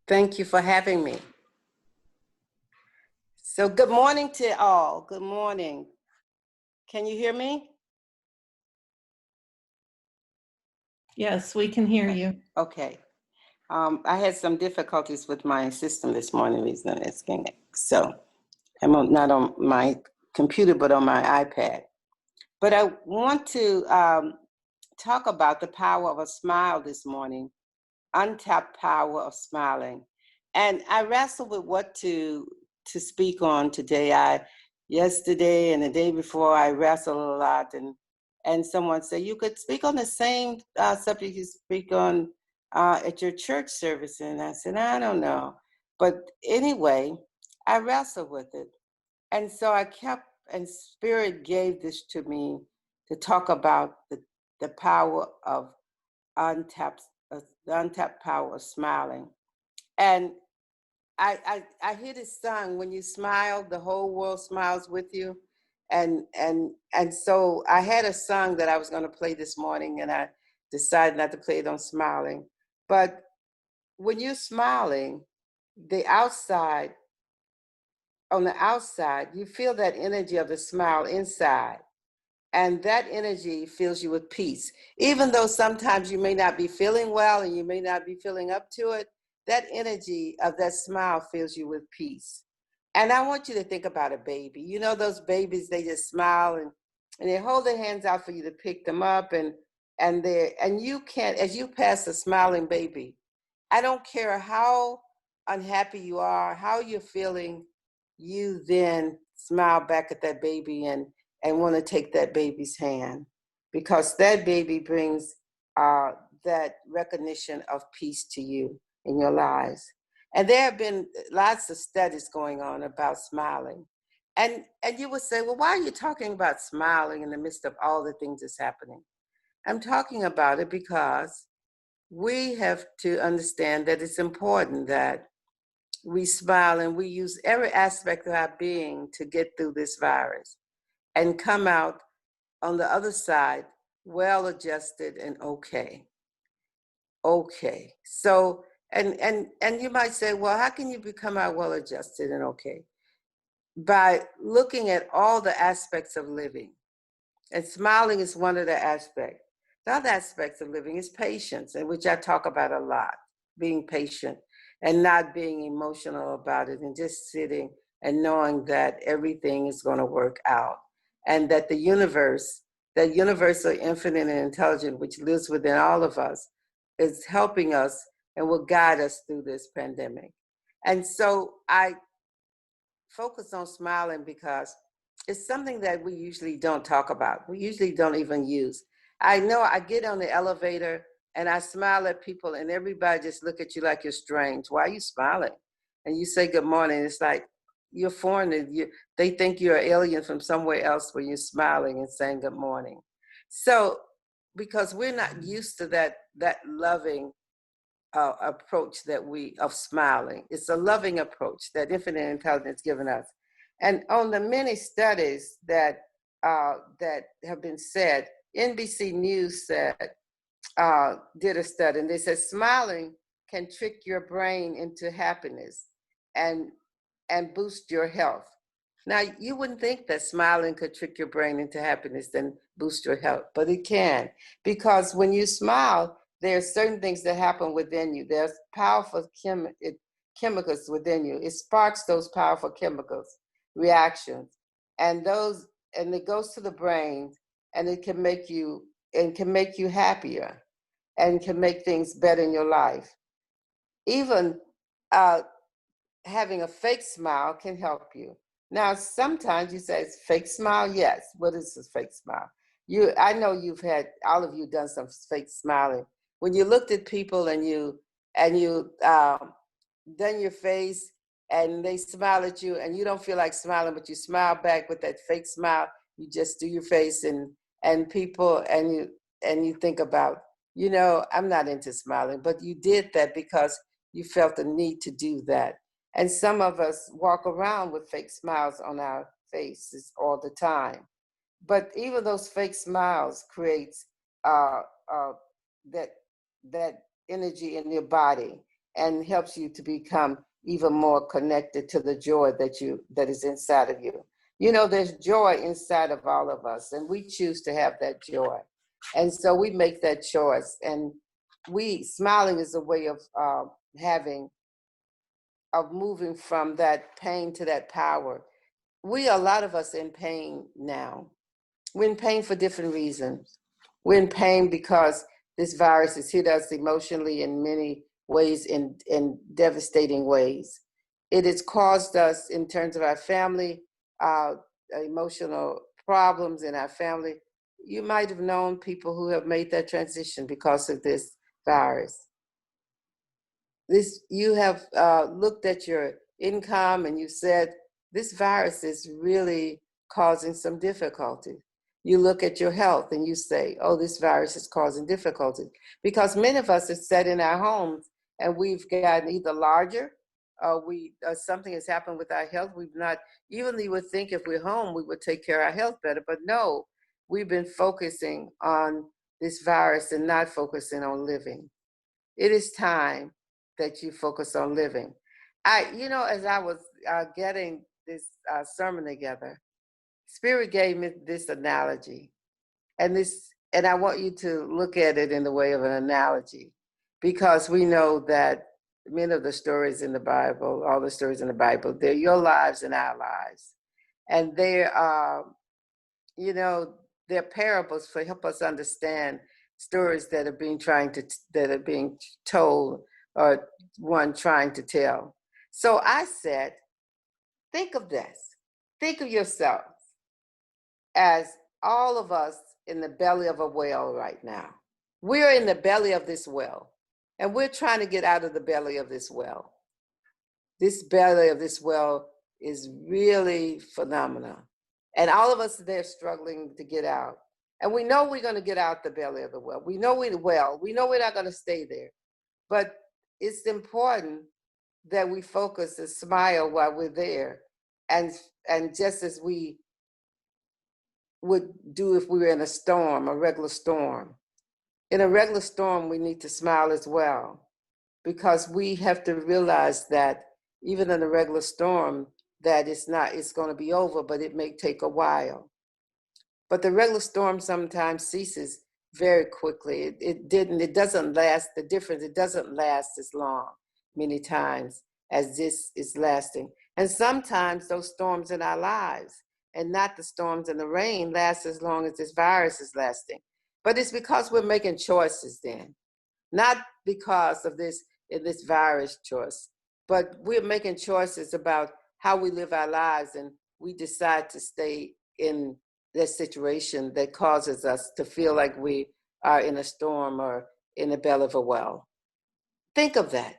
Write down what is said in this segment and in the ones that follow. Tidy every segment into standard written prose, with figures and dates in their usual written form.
Thank you for having me. So good morning to all. Good morning. Can you hear me? Yes, we can hear you. Okay. I had some difficulties with my system this morning, so I'm not on my computer, but on my iPad. But I want to talk about the power of a smile this morning, untapped power of smiling. And I wrestled with what to speak on today. Yesterday and the day before, I wrestled a lot, and someone said you could speak on the same subject you speak on at your church service, and I said I don't know, but anyway, I wrestled with it, and so I kept, and Spirit gave this to me to talk about the power of untapped the untapped power of smiling. And I hear this song, when you smile, the whole world smiles with you. And so I had a song that I was going to play this morning, and I decided not to play it on smiling. But when you're smiling, on the outside, you feel that energy of the smile inside. And that energy fills you with peace. Even though sometimes you may not be feeling well and you may not be feeling up to it, that energy of that smile fills you with peace. And I want you to think about a baby. You know those babies, they just smile and they hold their hands out for you to pick them up, and you can't, as you pass a smiling baby, I don't care how unhappy you are, how you're feeling, you then smile back at that baby and want to take that baby's hand, because that baby brings that recognition of peace to you in your lives. And there have been lots of studies going on about smiling. And you would say, well, why are you talking about smiling in the midst of all the things that's happening? I'm talking about it because we have to understand that it's important that we smile and we use every aspect of our being to get through this virus and come out on the other side well adjusted and okay. So and you might say, well, how can you become out well adjusted and okay? By looking at all the aspects of living. And smiling is one of the aspects. The other aspects of living is patience, and which I talk about a lot, being patient and not being emotional about it, and just sitting and knowing that everything is going to work out, and that the universe, that universal, infinite, and intelligent, which lives within all of us, is helping us and will guide us through this pandemic. And so I focus on smiling because it's something that we usually don't talk about. We usually don't even use. I know I get on the elevator and I smile at people and everybody just look at you like you're strange. Why are you smiling? And you say good morning. It's like you're foreign. They think you're an alien from somewhere else when you're smiling and saying good morning. So because we're not used to that loving approach of smiling. It's a loving approach that infinite intelligence given us. And on the many studies that have been said, NBC News did a study, and they said smiling can trick your brain into happiness and boost your health. Now, you wouldn't think that smiling could trick your brain into happiness and boost your health, but it can, because when you smile, there are certain things that happen within you. There's powerful chemicals within you. It sparks those powerful chemicals, reactions, and it goes to the brain, and it can make you happier, and can make things better in your life. Even having a fake smile can help you. Now, sometimes you say it's fake smile. Yes. What is a fake smile? I know all of you done some fake smiling. When you looked at people and you done your face and they smile at you and you don't feel like smiling, but you smile back with that fake smile. You just do your face and people and you think about, I'm not into smiling, but you did that because you felt the need to do that. And some of us walk around with fake smiles on our faces all the time. But even those fake smiles creates that energy in your body. and helps you to become even more connected to the joy that is inside of you. You know, there's joy inside of all of us, and we choose to have that joy. And so we make that choice. And smiling is a way of moving from that pain to that power. A lot of us in pain now. We're in pain for different reasons. We're in pain because this virus has hit us emotionally in many ways, in devastating ways. It has caused us, in terms of our family, emotional problems in our family. You might have known people who have made that transition because of this virus. You have looked at your income and you said, this virus is really causing some difficulty. You look at your health and you say, oh, this virus is causing difficulty. Because many of us have sat in our homes and we've gotten either larger or something has happened with our health. Even you would think if we're home, we would take care of our health better, but no, we've been focusing on this virus and not focusing on living. It is time that you focus on living. As I was getting this sermon together, Spirit gave me this analogy, and I want you to look at it in the way of an analogy, because we know that many of the stories in the Bible, all the stories in the Bible, they're your lives and our lives, and they're parables for help us understand stories that are being told, or one trying to tell. So I said, think of this. Think of yourself as all of us in the belly of a well right now. We're in the belly of this well, and we're trying to get out of the belly of this well. This belly of this well is really phenomenal. And all of us are there struggling to get out. And we know we're going to get out the belly of the well. We know we're not going to stay there. But it's important that we focus and smile while we're there. And just as we would do if we were in a storm, a regular storm. In a regular storm, we need to smile as well, because we have to realize that even in a regular storm, that it's going to be over, but it may take a while. But the regular storm sometimes ceases very quickly. It doesn't last as long many times as this is lasting. And sometimes those storms in our lives, and not the storms in the rain, last as long as this virus is lasting. But it's because we're making choices then, not because of this virus choice, but we're making choices about how we live our lives, and we decide to stay in that situation that causes us to feel like we are in a storm or in the belly of a well. Think of that.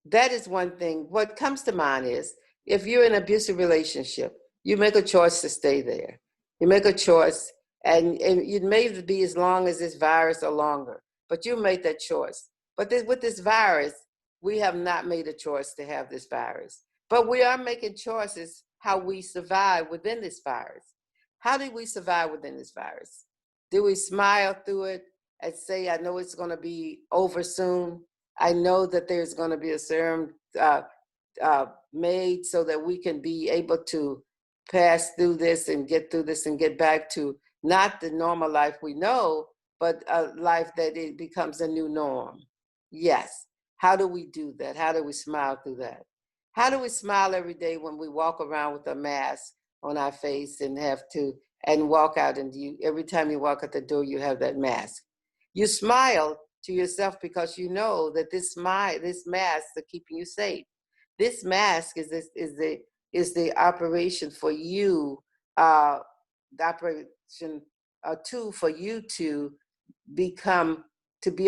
That is one thing. What comes to mind is, if you're in an abusive relationship, you make a choice to stay there. You make a choice, and it may be as long as this virus or longer, but you make that choice. But with this virus, we have not made a choice to have this virus. But we are making choices how we survive within this virus. How do we survive within this virus? Do we smile through it and say, I know it's going to be over soon. I know that there's going to be a serum made so that we can be able to pass through this and get through this and get back to not the normal life we know, but a life that it becomes a new norm. Yes. How do we do that? How do we smile through that? How do we smile every day when we walk around with a mask on our face and walk out, and every time you walk out the door, you have that mask? You smile to yourself because you know that this mask is keeping you safe. This mask is the operation for you, the operation tool for you to be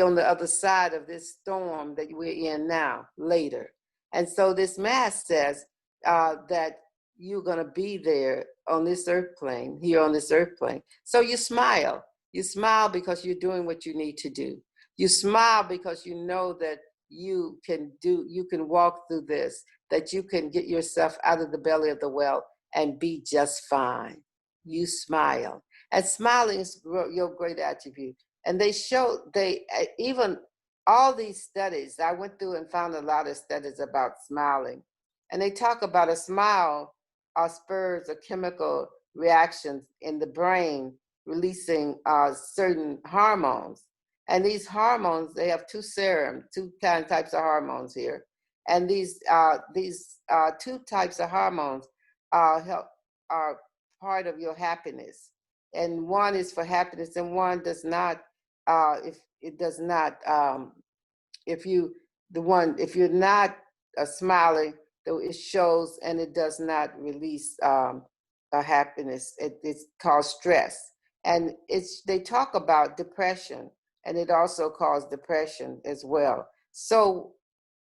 on the other side of this storm that we're in now, later. And so this mask says that you're going to be there on this earth plane, here on this earth plane. So you smile. You smile because you're doing what you need to do. You smile because you know that you can walk through this, that you can get yourself out of the belly of the well and be just fine. You smile. And smiling is your great attribute. And even all these studies, I went through and found a lot of studies about smiling. And they talk about a smile spurs a chemical reactions in the brain, releasing certain hormones. And these hormones, they have two types of hormones here. And these two types of hormones are part of your happiness. And one is for happiness, and one does not. If it does not, if you're not smiling, though it shows and it does not release a happiness. It's called stress, and they talk about depression, and it also causes depression as well. So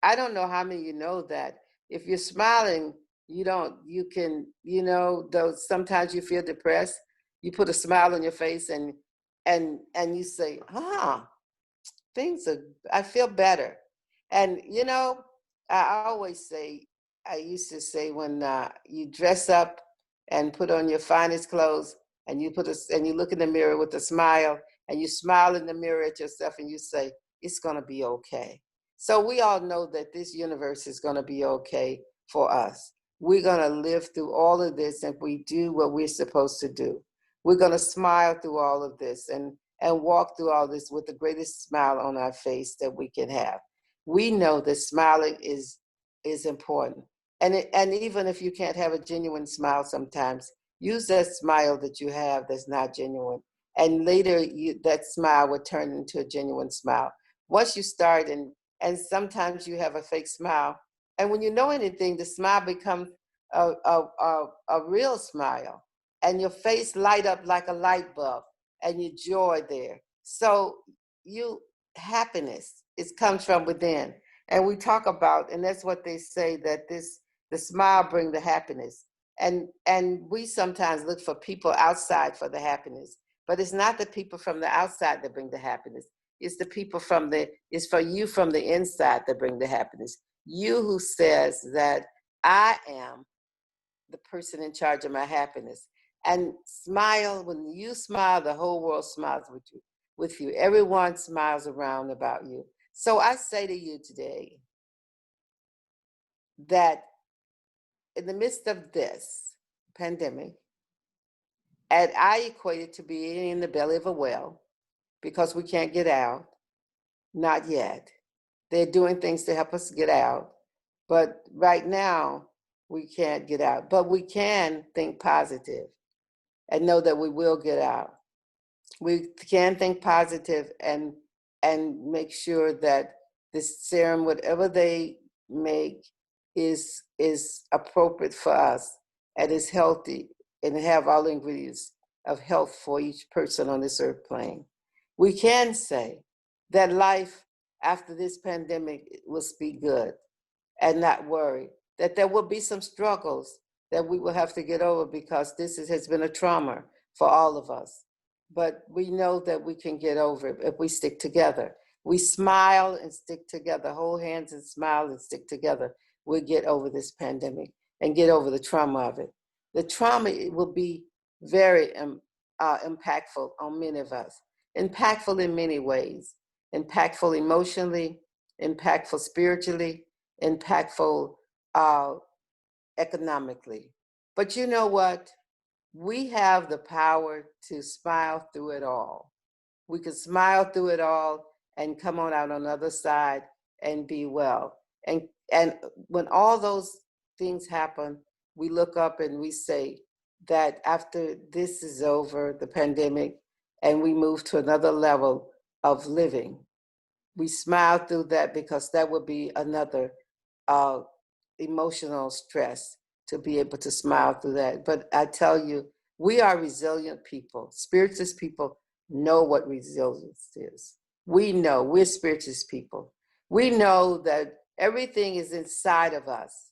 I don't know how many of you know that if you're smiling, you can, though sometimes you feel depressed, you put a smile on your face and you say, I feel better. And I used to say when you dress up and put on your finest clothes and you look in the mirror with a smile and you smile in the mirror at yourself and you say, it's gonna be okay. So we all know that this universe is gonna be okay for us. We're gonna live through all of this if we do what we're supposed to do. We're gonna smile through all of this and walk through all this with the greatest smile on our face that we can have. We know that smiling is important. And even if you can't have a genuine smile sometimes, use that smile that you have that's not genuine. And later that smile will turn into a genuine smile. Once you start, and sometimes you have a fake smile, and when you know anything, the smile becomes a real smile, and your face light up like a light bulb, and your joy there. So happiness, it comes from within. And we talk about, and that's what they say, that the smile brings the happiness. And we sometimes look for people outside for the happiness, but it's not the people from the outside that bring the happiness. It's the people it's for you from the inside that bring the happiness. You who says that I am the person in charge of my happiness. And smile. When you smile, the whole world smiles with you. Everyone smiles around about you. So I say to you today that in the midst of this pandemic, and I equate it to being in the belly of a whale because we can't get out, not yet. They're doing things to help us get out, but right now we can't get out. But we can think positive and know that we will get out. We can think positive and make sure that this serum, whatever they make, is appropriate for us and is healthy and have all the ingredients of health for each person on this earth plane. We can say that life after this pandemic will be good and not worry, that there will be some struggles that we will have to get over because this has been a trauma for all of us. But we know that we can get over it if we stick together. We smile and stick together, hold hands and smile and stick together. We'll get over this pandemic and get over the trauma of it. The trauma will be very impactful on many of us, impactful in many ways, impactful emotionally, impactful spiritually, impactful economically. But you know what? We have the power to smile through it all. We can smile through it all and come on out on the other side and be well. And when all those things happen, we look up and we say that after this is over, the pandemic, and we move to another level of living, we smile through that because that would be another emotional stress to be able to smile through that. But I tell you, we are resilient people. Spiritualist people know what resilience is. We know we're spiritualist people. We know that everything is inside of us.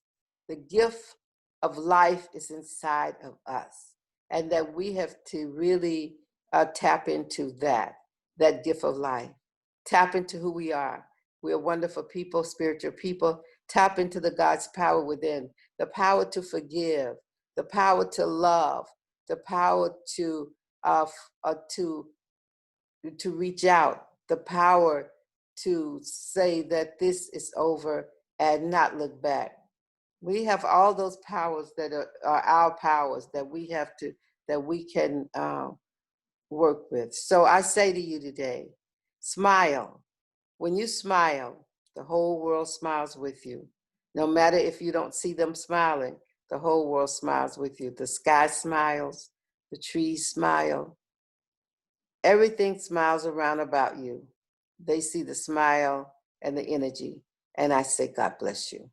The gift of life is inside of us, and that we have to really tap into that gift of life. Tap into who we are. We are wonderful people, spiritual people. Tap into the God's power within, the power to forgive, the power to love, the power to reach out, the power to say that this is over and not look back. We have all those powers that are our powers that we have to, that we can work with. So I say to you today, smile. When you smile, the whole world smiles with you. No matter if you don't see them smiling, the whole world smiles with you. The sky smiles, the trees smile. Everything smiles around about you. They see the smile and the energy. And I say, God bless you.